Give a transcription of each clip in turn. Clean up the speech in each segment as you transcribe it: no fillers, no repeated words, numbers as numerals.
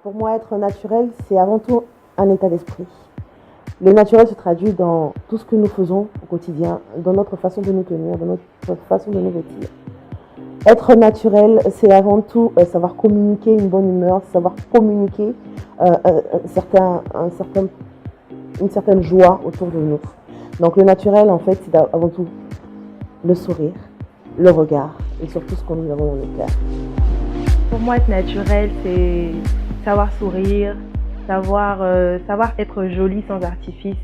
Pour moi, être naturel, c'est avant tout un état d'esprit. Le naturel se traduit dans tout ce que nous faisons au quotidien, dans notre façon de nous tenir, dans notre façon de nous vêtir. Être naturel, c'est avant tout savoir communiquer une bonne humeur, savoir communiquer une certaine joie autour de nous. Donc le naturel, en fait, c'est avant tout le sourire, le regard et surtout ce que nous avons dans le cœur. Pour moi, être naturel, c'est savoir sourire, savoir être joli sans artifice,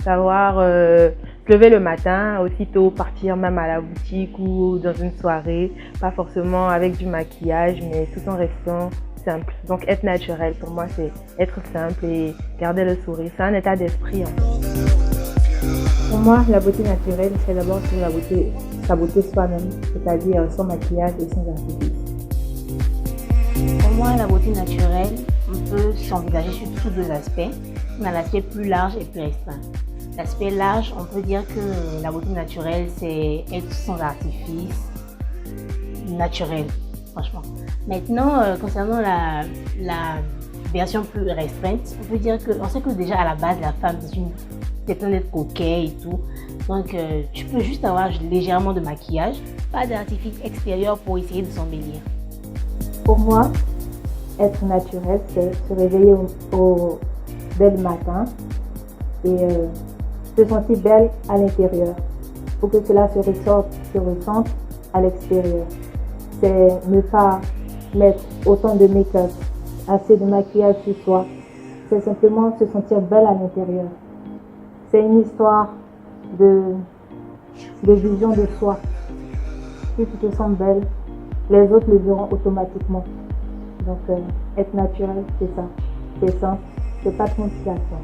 savoir se lever le matin, aussitôt partir même à la boutique ou dans une soirée, pas forcément avec du maquillage, mais tout en restant simple. Donc être naturel, pour moi, c'est être simple et garder le sourire. C'est un état d'esprit. Pour moi, la beauté naturelle, c'est d'abord sa beauté soi-même, c'est-à-dire sans maquillage et sans artifice. Pour moi, la beauté naturelle, on peut s'envisager sur tous deux aspects, mais un aspect plus large et plus restreint. L'aspect large, on peut dire que la beauté naturelle, c'est être sans artifice, naturel, franchement. Maintenant, concernant la version plus restreinte, on peut dire on sait que déjà à la base, la femme, c'est un être coquet et tout. Donc, tu peux juste avoir légèrement de maquillage, pas d'artifice extérieur pour essayer de s'embellir. Pour moi, être naturel, c'est se réveiller au bel matin et se sentir belle à l'intérieur pour que cela se ressente à l'extérieur. C'est ne pas mettre autant de make-up, assez de maquillage sur soi. C'est simplement se sentir belle à l'intérieur. C'est une histoire de vision de soi. Si tu te sens belle, les autres le verront automatiquement. Donc, être naturel, c'est ça. C'est ça. C'est pas de complication.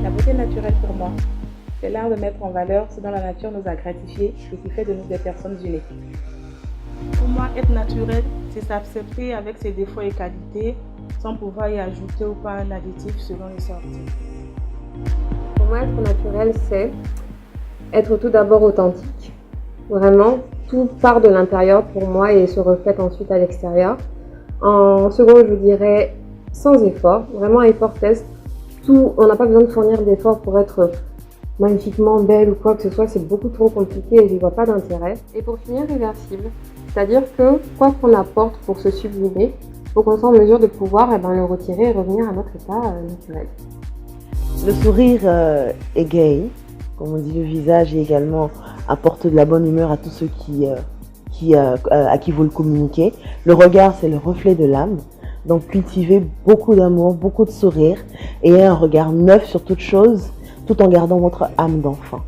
La beauté naturelle pour moi, c'est l'art de mettre en valeur ce dont la nature nous a gratifié et qui fait de nous des personnes uniques. Pour moi, être naturel, c'est s'accepter avec ses défauts et qualités sans pouvoir y ajouter ou pas un additif selon les sorties. Pour moi, être naturel, c'est être tout d'abord authentique. Vraiment, tout part de l'intérieur pour moi et se reflète ensuite à l'extérieur. En second, je dirais sans effort, vraiment effort test. On n'a pas besoin de fournir d'efforts pour être magnifiquement belle ou quoi que ce soit, c'est beaucoup trop compliqué et je n'y vois pas d'intérêt. Et pour finir, réversible, c'est-à-dire que quoi qu'on apporte pour se sublimer, il faut qu'on soit en mesure de pouvoir le retirer et revenir à notre état naturel. Le sourire est gai, comme on dit, le visage et également apporte de la bonne humeur à tous ceux à qui vous le communiquez. Le regard, c'est le reflet de l'âme. Donc cultivez beaucoup d'amour, beaucoup de sourire et un regard neuf sur toute chose, tout en gardant votre âme d'enfant.